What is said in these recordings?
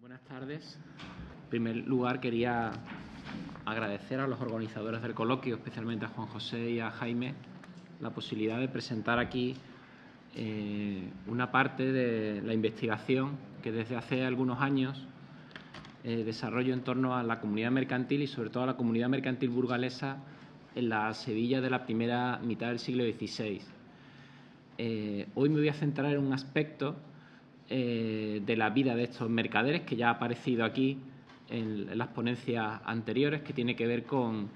Buenas tardes. En primer lugar, quería agradecer a los organizadores del coloquio, especialmente a Juan José y a Jaime, la posibilidad de presentar aquí una parte de la investigación que desde hace algunos años desarrollo en torno a la comunidad mercantil y sobre todo a la comunidad mercantil burgalesa en la Sevilla de la primera mitad del siglo XVI. Hoy me voy a centrar en un aspecto de la vida de estos mercaderes que ya ha aparecido aquí en las ponencias anteriores, que tiene que ver con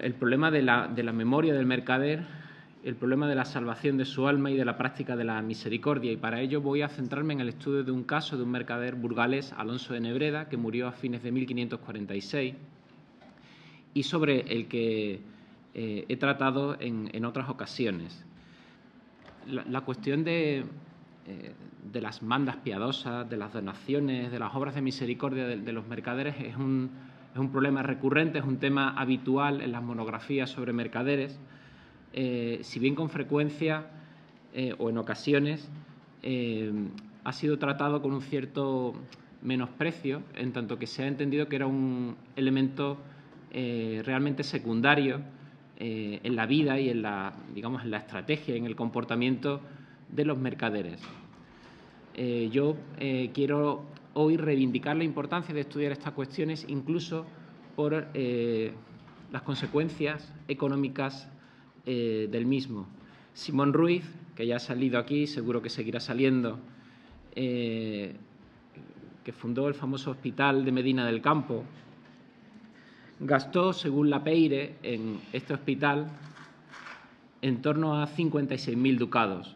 el problema de la memoria del mercader, el problema de la salvación de su alma y de la práctica de la misericordia. Y para ello voy a centrarme en el estudio de un caso de un mercader burgalés, Alonso de Nebreda, que murió a fines de 1546 y sobre el que he tratado en otras ocasiones. La cuestión de las mandas piadosas, de las donaciones, de las obras de misericordia de los mercaderes es un problema recurrente, es un tema habitual en las monografías sobre mercaderes, si bien con frecuencia o en ocasiones ha sido tratado con un cierto menosprecio, en tanto que se ha entendido que era un elemento realmente secundario en la vida y en la estrategia, en el comportamiento de los mercaderes. Yo quiero hoy reivindicar la importancia de estudiar estas cuestiones, incluso por las consecuencias económicas del mismo. Simón Ruiz, que ya ha salido aquí, seguro que seguirá saliendo, que fundó el famoso Hospital de Medina del Campo, gastó, según la Peire, en este hospital en torno a 56.000 ducados.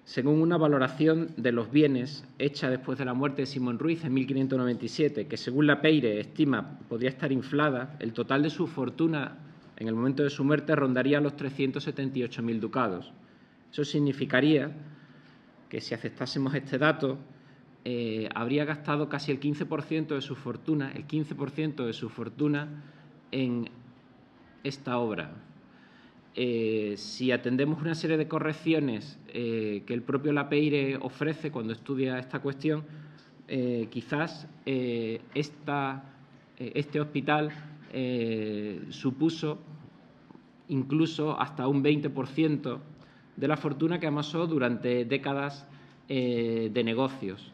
Según una valoración de los bienes hecha después de la muerte de Simón Ruiz en 1597, que según la Peire estima podría estar inflada, el total de su fortuna en el momento de su muerte rondaría los 378.000 ducados. Eso significaría que, si aceptásemos este dato, habría gastado casi el 15% de su fortuna, en esta obra. Si atendemos una serie de correcciones que el propio Lapeire ofrece cuando estudia esta cuestión, quizás este hospital supuso incluso hasta un 20% de la fortuna que amasó durante décadas de negocios.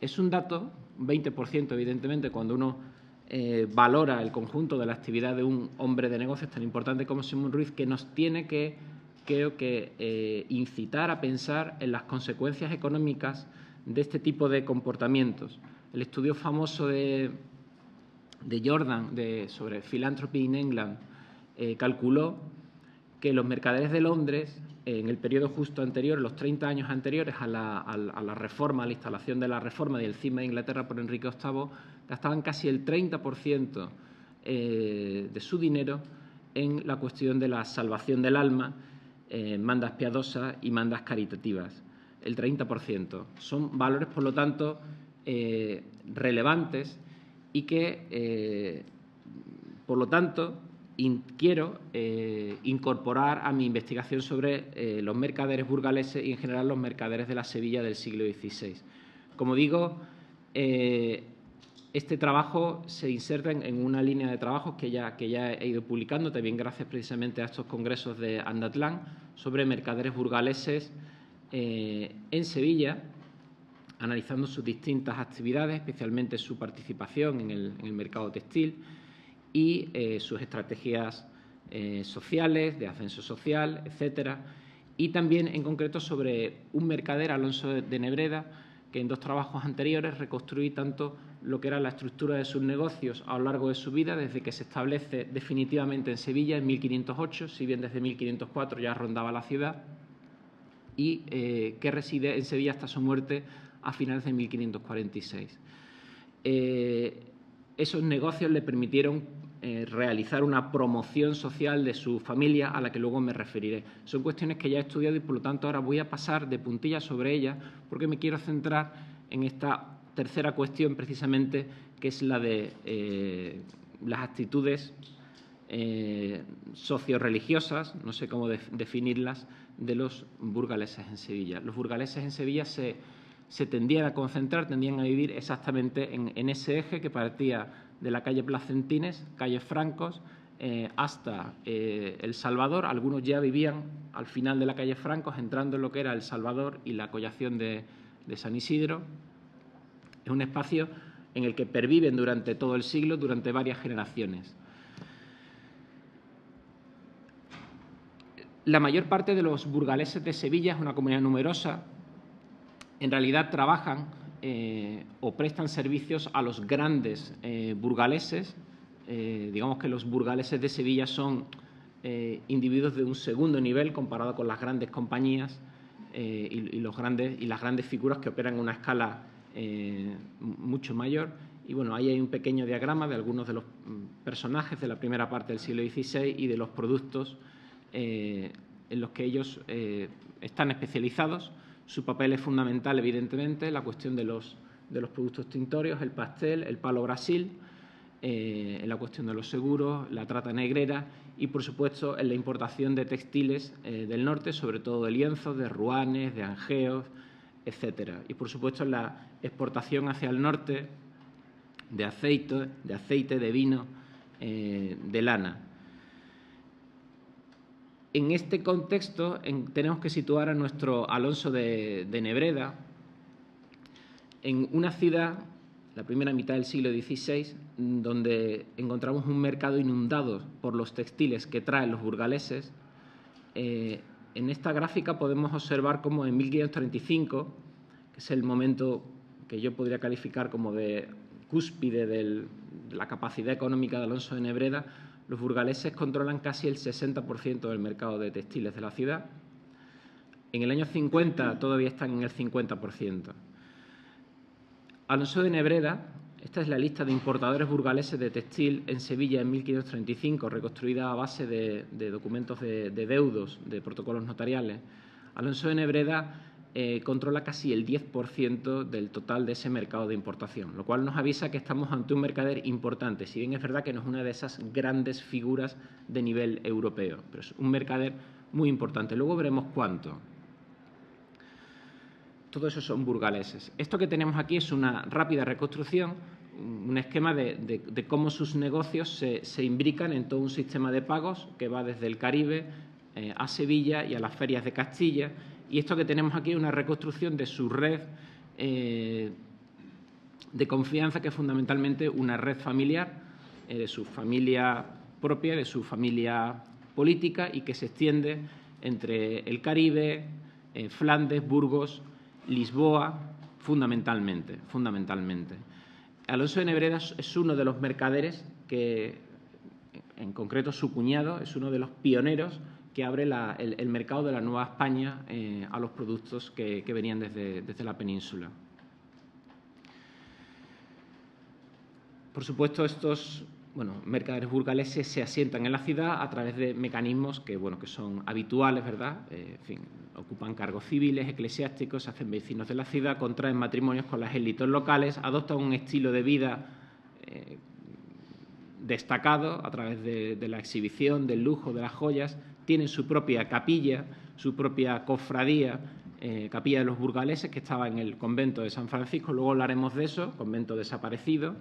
Es un dato, un 20%, evidentemente, cuando uno valora el conjunto de la actividad de un hombre de negocios tan importante como Simón Ruiz, que nos tiene que, creo que, incitar a pensar en las consecuencias económicas de este tipo de comportamientos. El estudio famoso de Jordan sobre Philanthropy in England calculó que los mercaderes de Londres, en el periodo justo anterior, los 30 años anteriores a la reforma, a la instalación de la reforma y el cisma de Inglaterra por Enrique VIII, gastaban casi el 30% de su dinero en la cuestión de la salvación del alma, mandas piadosas y mandas caritativas. El 30%. Son valores, por lo tanto, relevantes y que, por lo tanto, quiero incorporar a mi investigación sobre los mercaderes burgaleses y, en general, los mercaderes de la Sevilla del siglo XVI. Como digo, este trabajo se inserta en una línea de trabajos que ya he ido publicando, también gracias precisamente a estos congresos de Andatlán, sobre mercaderes burgaleses en Sevilla, analizando sus distintas actividades, especialmente su participación en el mercado textil, y sus estrategias sociales, de ascenso social, etcétera, y también en concreto sobre un mercader, Alonso de Nebreda, que en dos trabajos anteriores reconstruí tanto lo que era la estructura de sus negocios a lo largo de su vida, desde que se establece definitivamente en Sevilla en 1508, si bien desde 1504 ya rondaba la ciudad, y que reside en Sevilla hasta su muerte a finales de 1546. Esos negocios le permitieron realizar una promoción social de su familia, a la que luego me referiré. Son cuestiones que ya he estudiado y, por lo tanto, ahora voy a pasar de puntillas sobre ellas, porque me quiero centrar en esta tercera cuestión, precisamente, que es la de las actitudes socio-religiosas, no sé cómo definirlas, de los burgaleses en Sevilla. Los burgaleses en Sevilla se se tendían a concentrar, tendían a vivir exactamente en ese eje que partía de la calle Placentines, calle Francos, hasta El Salvador. Algunos ya vivían al final de la calle Francos, entrando en lo que era El Salvador y la collación de San Isidro. Es un espacio en el que perviven durante todo el siglo, durante varias generaciones. La mayor parte de los burgaleses de Sevilla es una comunidad numerosa. En realidad trabajan o prestan servicios a los grandes burgaleses. Digamos que los burgaleses de Sevilla son individuos de un segundo nivel comparado con las grandes compañías y las grandes figuras que operan en una escala mucho mayor. Y bueno, ahí hay un pequeño diagrama de algunos de los personajes de la primera parte del siglo XVI y de los productos en los que ellos están especializados. Su papel es fundamental, evidentemente, la cuestión de los productos tintorios, el pastel, el palo Brasil, en la cuestión de los seguros, la trata negrera y, por supuesto, en la importación de textiles del norte, sobre todo de lienzos, de ruanes, de angeos, etcétera. Y, por supuesto, en la exportación hacia el norte de aceite, de vino, de lana. En este contexto tenemos que situar a nuestro Alonso de Nebreda en una ciudad, la primera mitad del siglo XVI, donde encontramos un mercado inundado por los textiles que traen los burgaleses. En esta gráfica podemos observar cómo en 1535, que es el momento que yo podría calificar como de cúspide de la capacidad económica de Alonso de Nebreda, los burgaleses controlan casi el 60% del mercado de textiles de la ciudad. En el año 50 todavía están en el 50%. Alonso de Nebreda, esta es la lista de importadores burgaleses de textil en Sevilla en 1535, reconstruida a base de documentos de deudos, de protocolos notariales. Alonso de Nebreda controla casi el 10% del total de ese mercado de importación, lo cual nos avisa que estamos ante un mercader importante, si bien es verdad que no es una de esas grandes figuras de nivel europeo, pero es un mercader muy importante. Luego veremos cuánto. Todo eso son burgaleses. Esto que tenemos aquí es una rápida reconstrucción, un esquema de cómo sus negocios se imbrican en todo un sistema de pagos que va desde el Caribe a Sevilla y a las ferias de Castilla. Y esto que tenemos aquí es una reconstrucción de su red de confianza, que es fundamentalmente una red familiar, de su familia propia, de su familia política, y que se extiende entre el Caribe, Flandes, Burgos, Lisboa, fundamentalmente. Alonso de Nebreda es uno de los mercaderes que, en concreto su cuñado, es uno de los pioneros que abre el mercado de la Nueva España a los productos que venían desde la península. Por supuesto, estos mercaderes burgaleses se asientan en la ciudad a través de mecanismos que son habituales, ¿verdad? En fin, ocupan cargos civiles, eclesiásticos, se hacen vecinos de la ciudad, contraen matrimonios con las élites locales, adoptan un estilo de vida destacado a través de la exhibición, del lujo, de las joyas. Tienen su propia capilla, su propia cofradía, capilla de los burgaleses, que estaba en el convento de San Francisco. Luego hablaremos de eso, convento desaparecido.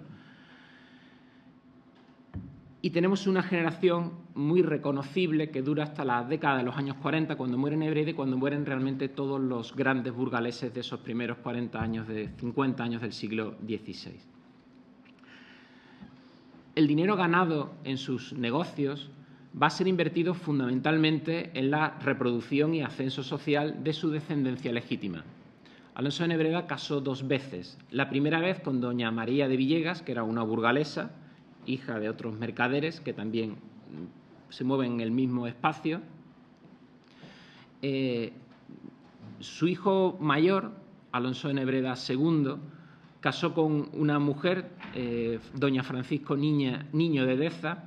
Y tenemos una generación muy reconocible que dura hasta la década de los años 40, cuando muere Nebreda y cuando mueren realmente todos los grandes burgaleses de esos primeros 50 años del siglo XVI. El dinero ganado en sus negocios va a ser invertido fundamentalmente en la reproducción y ascenso social de su descendencia legítima. Alonso de Nebreda casó 2 veces. La primera vez con doña María de Villegas, que era una burgalesa, hija de otros mercaderes que también se mueven en el mismo espacio. Su hijo mayor, Alonso de Nebreda II, casó con una mujer, doña Francisco Niño de Deza,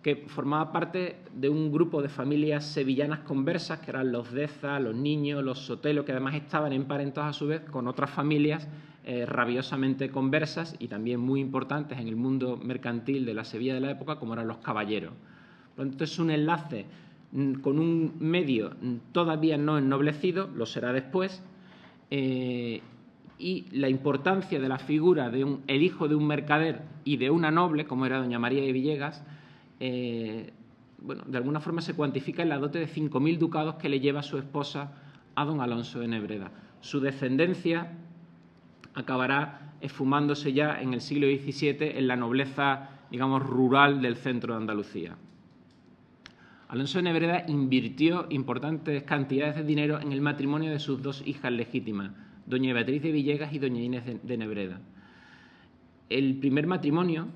que formaba parte de un grupo de familias sevillanas conversas, que eran los Deza, los Niños, los Sotelo, que además estaban emparentados a su vez con otras familias rabiosamente conversas y también muy importantes en el mundo mercantil de la Sevilla de la época, como eran los caballeros. Por lo tanto, es un enlace con un medio todavía no ennoblecido, lo será después, y y la importancia de la figura de el hijo de un mercader y de una noble, como era doña María de Villegas, bueno, de alguna forma se cuantifica en la dote de 5.000 ducados que le lleva su esposa a don Alonso de Nebreda. Su descendencia acabará esfumándose ya en el siglo XVII en la nobleza, digamos, rural del centro de Andalucía. Alonso de Nebreda invirtió importantes cantidades de dinero en el matrimonio de sus dos hijas legítimas, doña Beatriz de Villegas y doña Inés de Nebreda. El primer matrimonio,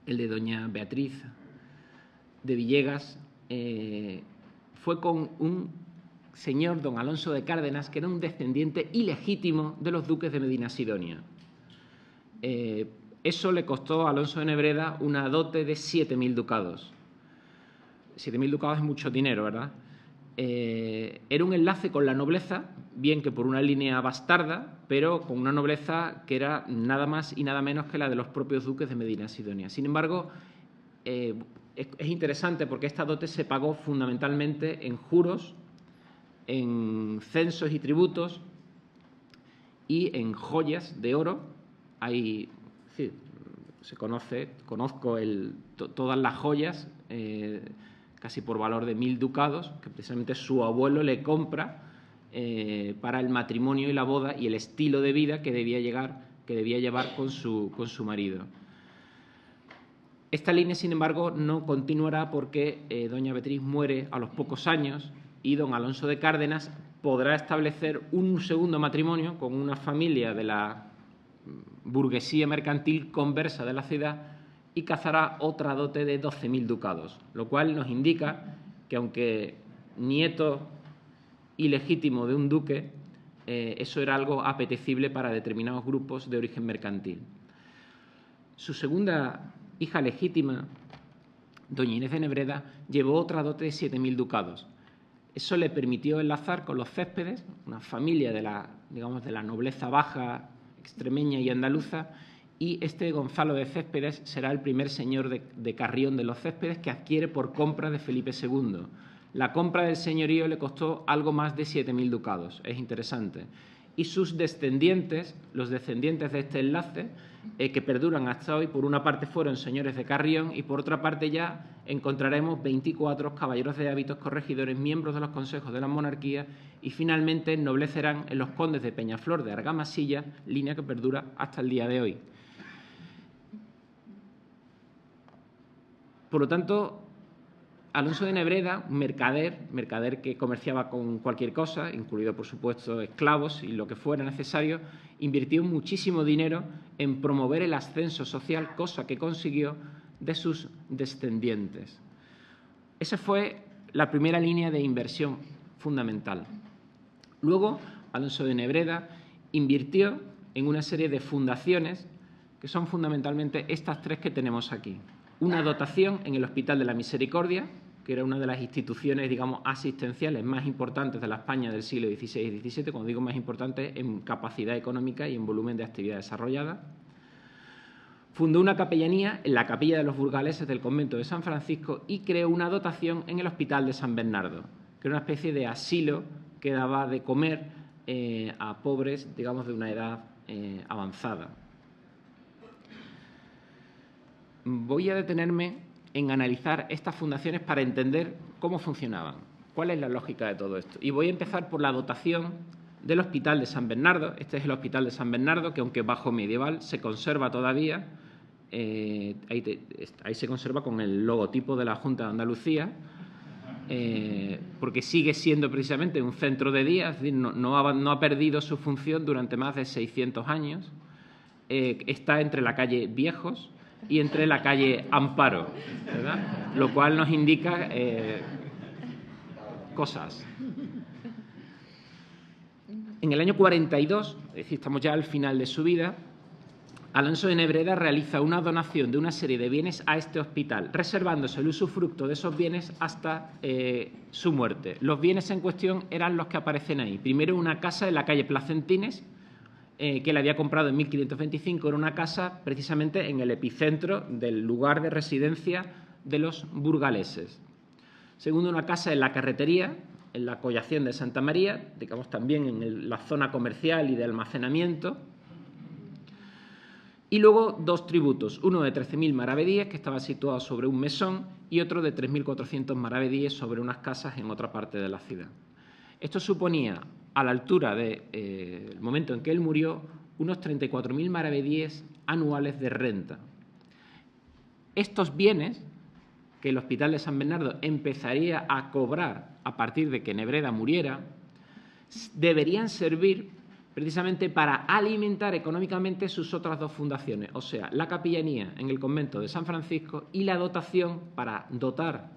el de doña Beatriz de Villegas, fue con un señor, don Alonso de Cárdenas, que era un descendiente ilegítimo de los duques de Medina Sidonia. Eso le costó a Alonso de Nebreda una dote de 7.000 ducados. 7.000 ducados es mucho dinero, ¿verdad? Era un enlace con la nobleza, bien que por una línea bastarda, pero con una nobleza que era nada más y nada menos que la de los propios duques de Medina Sidonia. Sin embargo, es interesante porque esta dote se pagó fundamentalmente en juros, en censos y tributos y en joyas de oro. Hay, sí, conozco todas las joyas, casi por valor de 1.000 ducados, que precisamente su abuelo le compra para el matrimonio y la boda y el estilo de vida que debía llevar con su marido. Esta línea, sin embargo, no continuará porque doña Beatriz muere a los pocos años y don Alonso de Cárdenas podrá establecer un segundo matrimonio con una familia de la burguesía mercantil conversa de la ciudad y cazará otra dote de 12.000 ducados, lo cual nos indica que, aunque nieto ilegítimo de un duque, eso era algo apetecible para determinados grupos de origen mercantil. Su segunda hija legítima, doña Inés de Nebreda, llevó otra dote de 7.000 ducados. Eso le permitió enlazar con los Céspedes, una familia de la nobleza baja, extremeña y andaluza, y este Gonzalo de Céspedes será el primer señor de Carrión de los Céspedes que adquiere por compra de Felipe II. La compra del señorío le costó algo más de 7.000 ducados, es interesante. Y sus descendientes, los descendientes de este enlace, que perduran hasta hoy, por una parte fueron señores de Carrión y por otra parte ya encontraremos 24 caballeros de hábitos corregidores, miembros de los consejos de la monarquía y finalmente ennoblecerán en los condes de Peñaflor de Argamasilla, línea que perdura hasta el día de hoy. Por lo tanto, Alonso de Nebreda, mercader que comerciaba con cualquier cosa, incluido por supuesto esclavos y lo que fuera necesario, invirtió muchísimo dinero en promover el ascenso social, cosa que consiguió de sus descendientes. Esa fue la primera línea de inversión fundamental. Luego, Alonso de Nebreda invirtió en una serie de fundaciones que son fundamentalmente estas tres que tenemos aquí. Una dotación en el Hospital de la Misericordia, que era una de las instituciones, digamos, asistenciales más importantes de la España del siglo XVI y XVII, cuando digo más importantes, en capacidad económica y en volumen de actividad desarrollada. Fundó una capellanía en la capilla de los burgaleses del convento de San Francisco y creó una dotación en el Hospital de San Bernardo, que era una especie de asilo que daba de comer a pobres, digamos, de una edad avanzada. Voy a detenerme en analizar estas fundaciones para entender cómo funcionaban, cuál es la lógica de todo esto. Y voy a empezar por la dotación del Hospital de San Bernardo. Este es el Hospital de San Bernardo, que aunque bajo medieval se conserva todavía, ahí se conserva con el logotipo de la Junta de Andalucía, porque sigue siendo precisamente un centro de día, es decir, no ha perdido su función durante más de 600 años. Está entre la calle Viejos y entre la calle Amparo, ¿verdad? Lo cual nos indica cosas. En el año 42, es decir, estamos ya al final de su vida, Alonso de Nebreda realiza una donación de una serie de bienes a este hospital, reservándose el usufructo de esos bienes hasta su muerte. Los bienes en cuestión eran los que aparecen ahí. Primero, una casa en la calle Placentines, que le había comprado en 1525, era una casa precisamente en el epicentro del lugar de residencia de los burgaleses. Segundo, una casa en la Carretería, en la collación de Santa María, digamos también en la zona comercial y de almacenamiento. Y luego dos tributos, uno de 13.000 maravedíes, que estaba situado sobre un mesón, y otro de 3.400 maravedíes sobre unas casas en otra parte de la ciudad. Esto suponía, a la altura del momento en que él murió, unos 34.000 maravedíes anuales de renta. Estos bienes que el Hospital de San Bernardo empezaría a cobrar a partir de que Nebreda muriera, deberían servir precisamente para alimentar económicamente sus otras dos fundaciones, o sea, la capellanía en el convento de San Francisco y la dotación para dotar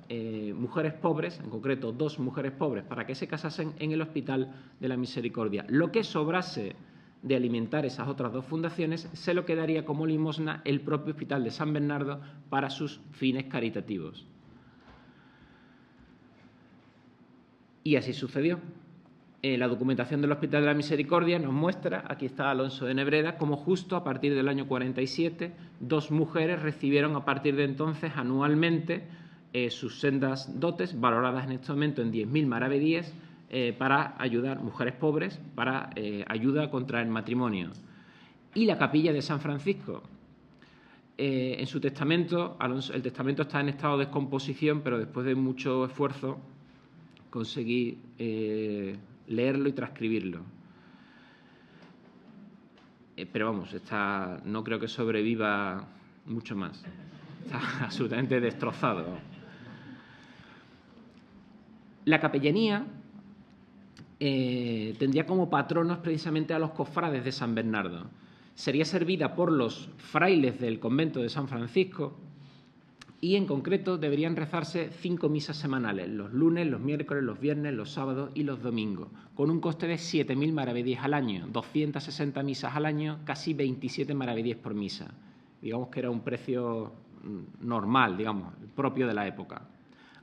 mujeres pobres, en concreto 2 mujeres pobres, para que se casasen en el Hospital de la Misericordia. Lo que sobrase de alimentar esas otras 2 fundaciones se lo quedaría como limosna el propio Hospital de San Bernardo para sus fines caritativos. Y así sucedió. La documentación del Hospital de la Misericordia nos muestra, aquí está Alonso de Nebreda, como justo a partir del año 47, 2 mujeres recibieron a partir de entonces anualmente sus sendas dotes, valoradas en este momento en 10.000 maravedíes, para ayudar, mujeres pobres, para ayuda contra el matrimonio. Y la capilla de San Francisco, en su testamento, el testamento está en estado de descomposición, pero después de mucho esfuerzo conseguí leerlo y transcribirlo. Pero vamos, no creo que sobreviva mucho más. Está absolutamente destrozado. La capellanía tendría como patronos precisamente a los cofrades de San Bernardo. Sería servida por los frailes del convento de San Francisco y, en concreto, deberían rezarse 5 misas semanales, los lunes, los miércoles, los viernes, los sábados y los domingos, con un coste de 7.000 maravedíes al año, 260 misas al año, casi 27 maravedíes por misa. Digamos que era un precio normal, digamos, propio de la época.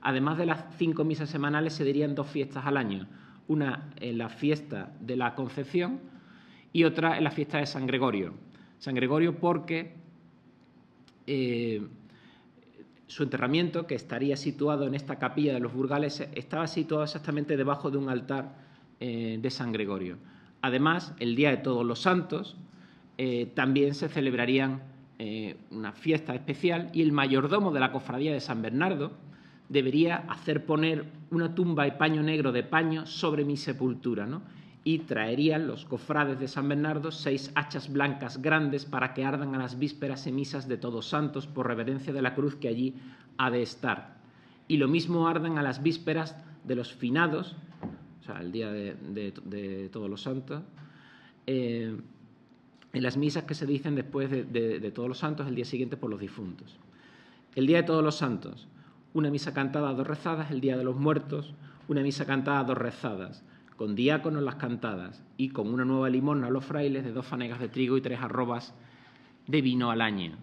Además de las 5 misas semanales, se darían 2 fiestas al año, una en la fiesta de la Concepción y otra en la fiesta de San Gregorio. San Gregorio porque su enterramiento, que estaría situado en esta capilla de los Burgales, estaba situado exactamente debajo de un altar de San Gregorio. Además, el día de Todos los Santos también se celebrarían una fiesta especial y el mayordomo de la cofradía de San Bernardo debería hacer poner una tumba de paño negro de paño sobre mi sepultura, ¿no? Y traerían los cofrades de San Bernardo 6 hachas blancas grandes para que ardan a las vísperas y misas de Todos Santos por reverencia de la cruz que allí ha de estar. Y lo mismo ardan a las vísperas de los finados, o sea, el día de Todos los Santos, en las misas que se dicen después de Todos los Santos, el día siguiente por los difuntos. El día de Todos los Santos, una misa cantada a 2 rezadas, el día de los muertos, una misa cantada a 2 rezadas, con diáconos las cantadas y con una nueva limosna a los frailes de 2 fanegas de trigo y 3 arrobas de vino al año.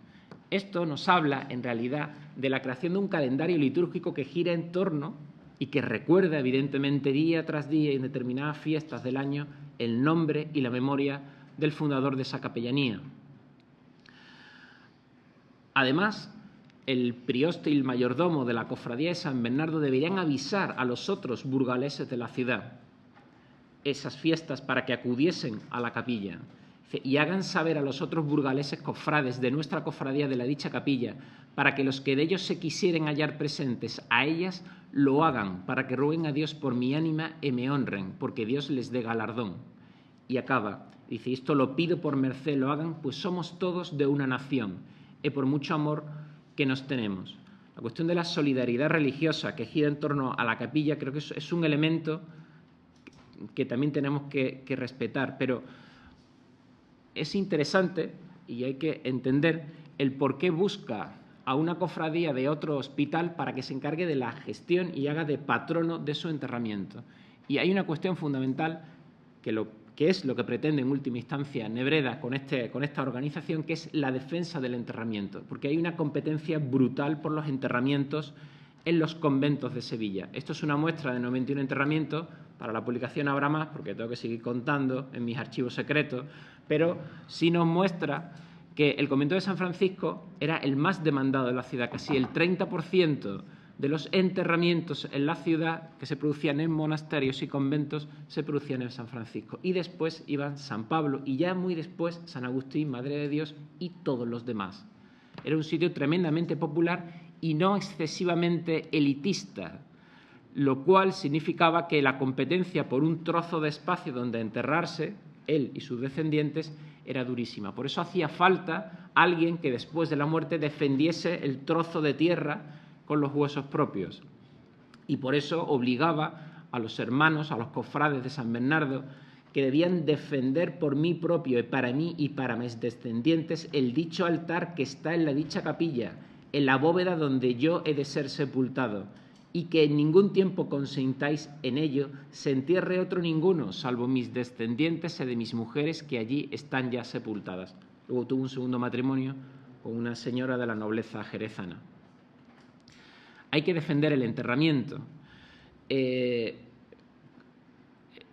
Esto nos habla, en realidad, de la creación de un calendario litúrgico que gira en torno y que recuerda, evidentemente, día tras día y en determinadas fiestas del año, el nombre y la memoria del fundador de esa capellanía. Además, el prioste y el mayordomo de la cofradía de San Bernardo deberían avisar a los otros burgaleses de la ciudad esas fiestas para que acudiesen a la capilla y hagan saber a los otros burgaleses cofrades de nuestra cofradía de la dicha capilla para que los que de ellos se quisieren hallar presentes a ellas lo hagan, para que rueguen a Dios por mi ánima y me honren, porque Dios les dé galardón. Y acaba, dice, esto lo pido por merced, lo hagan, pues somos todos de una nación y por mucho amor que nos tenemos. La cuestión de la solidaridad religiosa que gira en torno a la capilla creo que es un elemento que también tenemos que respetar, pero es interesante y hay que entender el por qué busca a una cofradía de otro hospital para que se encargue de la gestión y haga de patrono de su enterramiento. Y hay una cuestión fundamental que es lo que pretende en última instancia Nebreda con esta organización, que es la defensa del enterramiento, porque hay una competencia brutal por los enterramientos en los conventos de Sevilla. Esto es una muestra de 91 enterramientos. Para la publicación habrá más, porque tengo que seguir contando en mis archivos secretos, pero sí nos muestra que el convento de San Francisco era el más demandado de la ciudad. Casi el 30% de los enterramientos en la ciudad que se producían en monasterios y conventos, se producían en San Francisco. Y después iban San Pablo y ya muy después San Agustín, Madre de Dios y todos los demás. Era un sitio tremendamente popular y no excesivamente elitista, lo cual significaba que la competencia por un trozo de espacio donde enterrarse, él y sus descendientes, era durísima. Por eso hacía falta alguien que después de la muerte defendiese el trozo de tierra con los huesos propios. Y por eso obligaba a los hermanos, a los cofrades de San Bernardo, que debían defender por mí propio y para mí y para mis descendientes el dicho altar que está en la dicha capilla, en la bóveda donde yo he de ser sepultado, y que en ningún tiempo consintáis en ello se entierre otro ninguno, salvo mis descendientes y de mis mujeres que allí están ya sepultadas. Luego tuvo un segundo matrimonio con una señora de la nobleza jerezana. Hay que defender el enterramiento.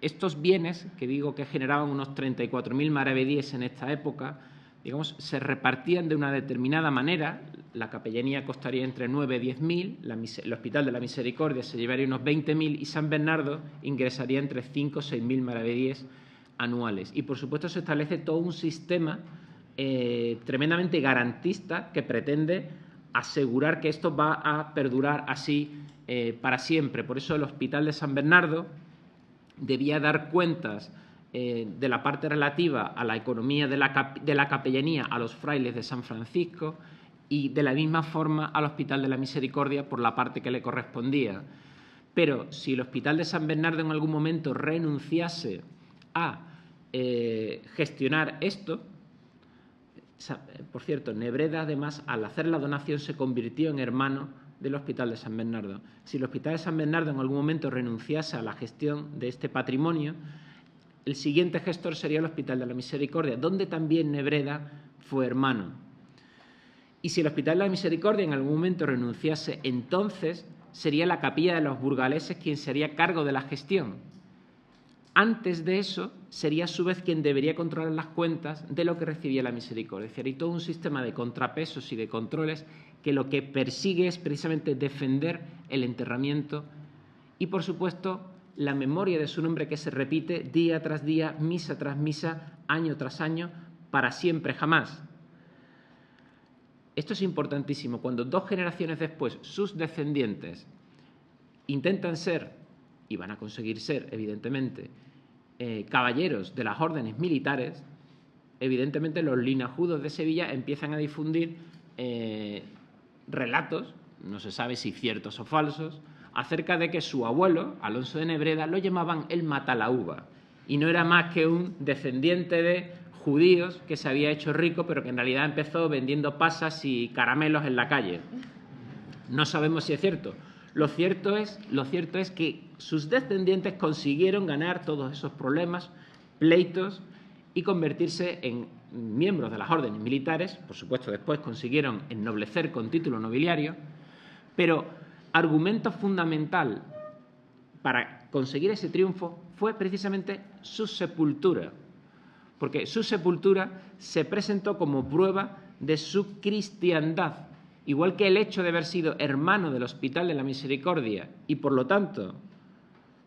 Estos bienes, que digo que generaban unos 34.000 maravedíes en esta época, digamos, se repartían de una determinada manera. La capellanía costaría entre 9 y 10.000, el Hospital de la Misericordia se llevaría unos 20.000 y San Bernardo ingresaría entre 5 o 6.000 maravedíes anuales. Y, por supuesto, se establece todo un sistema tremendamente garantista que pretende asegurar que esto va a perdurar así para siempre. Por eso el Hospital de San Bernardo debía dar cuentas de la parte relativa a la economía de la capellanía a los frailes de San Francisco y de la misma forma al Hospital de la Misericordia por la parte que le correspondía. Pero si el Hospital de San Bernardo en algún momento renunciase a gestionar esto, por cierto, Nebreda además al hacer la donación se convirtió en hermano del Hospital de San Bernardo. Si el Hospital de San Bernardo en algún momento renunciase a la gestión de este patrimonio, el siguiente gestor sería el Hospital de la Misericordia, donde también Nebreda fue hermano. Y si el Hospital de la Misericordia en algún momento renunciase, entonces sería la Capilla de los Burgaleses quien se haría cargo de la gestión. Antes de eso, sería a su vez quien debería controlar las cuentas de lo que recibía la Misericordia. Es decir, hay todo un sistema de contrapesos y de controles que lo que persigue es precisamente defender el enterramiento y, por supuesto, la memoria de su nombre que se repite día tras día, misa tras misa, año tras año, para siempre, jamás. Esto es importantísimo. Cuando 2 generaciones después sus descendientes intentan ser, y van a conseguir ser, evidentemente, caballeros de las órdenes militares, evidentemente los linajudos de Sevilla empiezan a difundir relatos, no se sabe si ciertos o falsos, acerca de que su abuelo, Alonso de Nebreda, lo llamaban el Matalaúva, y no era más que un descendiente de judíos que se había hecho rico, pero que en realidad empezó vendiendo pasas y caramelos en la calle. No sabemos si es cierto. Lo cierto es que sus descendientes consiguieron ganar todos esos problemas, pleitos, y convertirse en miembros de las órdenes militares. Por supuesto, después consiguieron ennoblecer con título nobiliario, pero argumento fundamental para conseguir ese triunfo fue precisamente su sepultura, porque su sepultura se presentó como prueba de su cristiandad, igual que el hecho de haber sido hermano del Hospital de la Misericordia y, por lo tanto,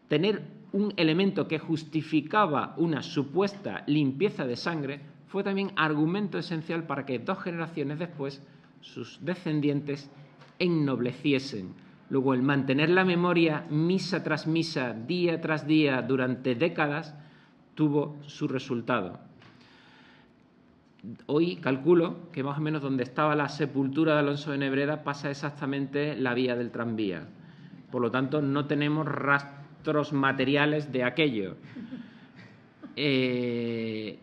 tener un elemento que justificaba una supuesta limpieza de sangre, fue también argumento esencial para que 2 generaciones después sus descendientes ennobleciesen. Luego, el mantener la memoria misa tras misa, día tras día, durante décadas, tuvo su resultado. Hoy calculo que más o menos donde estaba la sepultura de Alonso de Nebreda pasa exactamente la vía del tranvía. Por lo tanto, no tenemos rastros materiales de aquello. El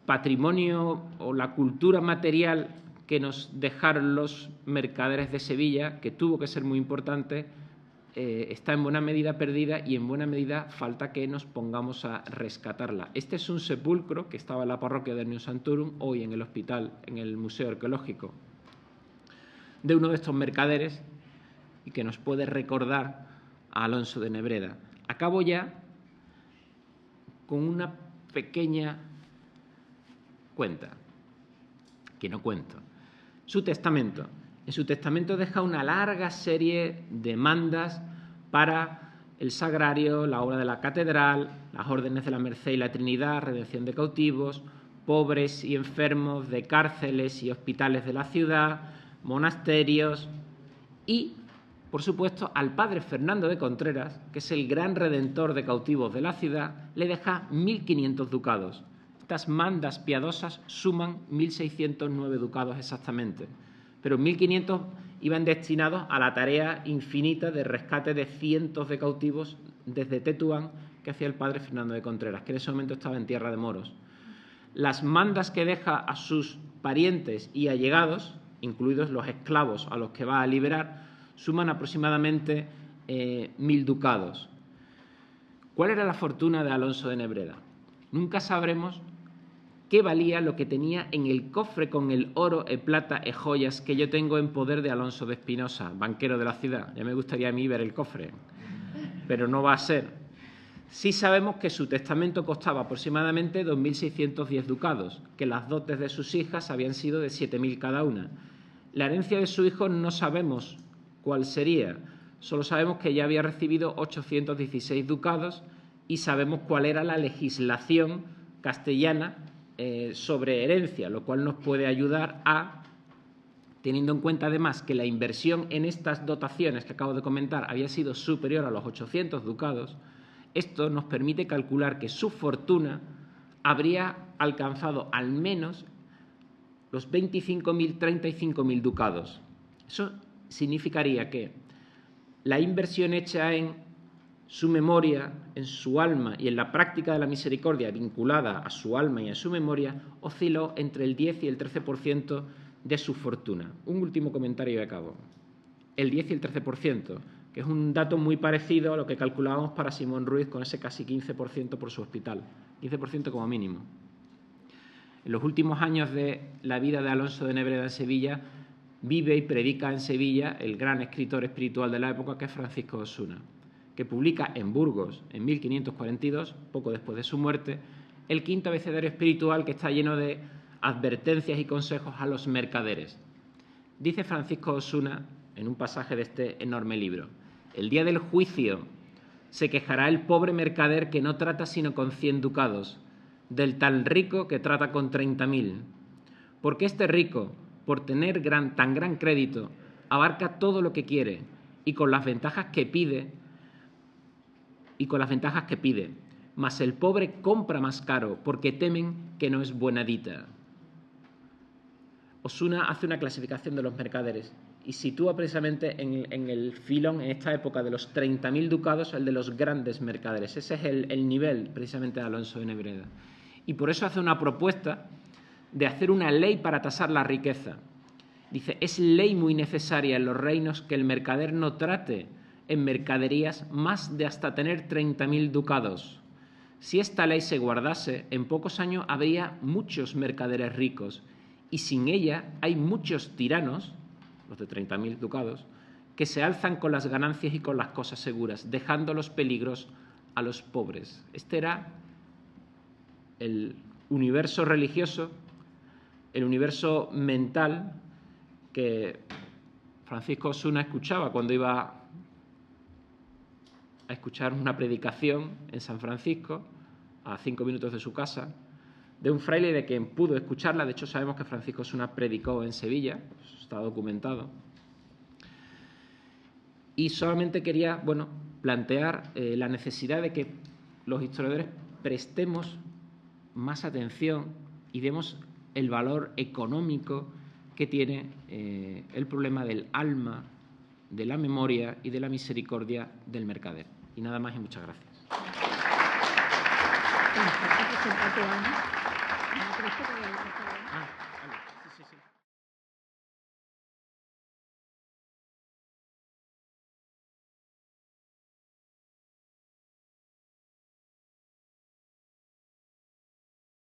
patrimonio o la cultura material que nos dejaron los mercaderes de Sevilla, que tuvo que ser muy importante, está en buena medida perdida y en buena medida falta que nos pongamos a rescatarla. Este es un sepulcro que estaba en la parroquia de Neu Santurum, hoy en el hospital, en el Museo Arqueológico, de uno de estos mercaderes y que nos puede recordar a Alonso de Nebreda. Acabo ya con una pequeña cuenta, que no cuento. Su testamento. En su testamento deja una larga serie de mandas para el sagrario, la obra de la catedral, las órdenes de la Merced y la Trinidad, redención de cautivos, pobres y enfermos de cárceles y hospitales de la ciudad, monasterios y, por supuesto, al padre Fernando de Contreras, que es el gran redentor de cautivos de la ciudad, le deja 1.500 ducados. Estas mandas piadosas suman 1.609 ducados exactamente, pero 1.500 iban destinados a la tarea infinita de rescate de cientos de cautivos desde Tetuán que hacía el padre Fernando de Contreras, que en ese momento estaba en tierra de moros. Las mandas que deja a sus parientes y allegados, incluidos los esclavos a los que va a liberar, suman aproximadamente 1.000 ducados. ¿Cuál era la fortuna de Alonso de Nebreda? Nunca sabremos qué valía lo que tenía en el cofre con el oro e plata e joyas que yo tengo en poder de Alonso de Espinosa, banquero de la ciudad. Ya me gustaría a mí ver el cofre, pero no va a ser. Sí sabemos que su testamento costaba aproximadamente 2.610 ducados, que las dotes de sus hijas habían sido de 7.000 cada una. La herencia de su hijo no sabemos cuál sería, solo sabemos que ya había recibido 816 ducados y sabemos cuál era la legislación castellana sobre herencia, lo cual nos puede ayudar a, teniendo en cuenta además que la inversión en estas dotaciones que acabo de comentar había sido superior a los 800 ducados, esto nos permite calcular que su fortuna habría alcanzado al menos los 25.000, 35.000 ducados. Eso significaría que la inversión hecha en su memoria, en su alma y en la práctica de la misericordia vinculada a su alma y a su memoria osciló entre el 10 y el 13% de su fortuna. Un último comentario y acabo. El 10 y el 13%, que es un dato muy parecido a lo que calculábamos para Simón Ruiz con ese casi 15% por su hospital, 15% como mínimo. En los últimos años de la vida de Alonso de Nebreda en Sevilla, vive y predica en Sevilla el gran escritor espiritual de la época, que es Francisco de Osuna, que publica en Burgos en 1542, poco después de su muerte, el quinto abecedario espiritual, que está lleno de advertencias y consejos a los mercaderes. Dice Francisco de Osuna, en un pasaje de este enorme libro: el día del juicio se quejará el pobre mercader que no trata sino con 100 ducados, del tan rico que trata con 30.000. Porque este rico, por tener tan gran crédito, abarca todo lo que quiere y con las ventajas que pide, mas el pobre compra más caro porque temen que no es buena dita. Osuna hace una clasificación de los mercaderes y sitúa precisamente en el filón, en esta época de los 30.000 ducados, el de los grandes mercaderes. Ese es el nivel precisamente de Alonso de Nebreda. Y por eso hace una propuesta de hacer una ley para tasar la riqueza. Dice: es ley muy necesaria en los reinos que el mercader no trate en mercaderías más de hasta tener 30.000 ducados. Si esta ley se guardase, en pocos años habría muchos mercaderes ricos, y sin ella hay muchos tiranos, los de 30.000 ducados, que se alzan con las ganancias y con las cosas seguras, dejando los peligros a los pobres. Este era el universo religioso, el universo mental que Francisco Osuna escuchaba cuando iba a escuchar una predicación en San Francisco, a 5 minutos de su casa, de un fraile de quien pudo escucharla. De hecho, sabemos que Francisco Osuna predicó en Sevilla, está documentado. Y solamente quería, plantear la necesidad de que los historiadores prestemos más atención y demos el valor económico que tiene el problema del alma, de la memoria y de la misericordia del mercader. Y nada más y muchas gracias. Sí, sí.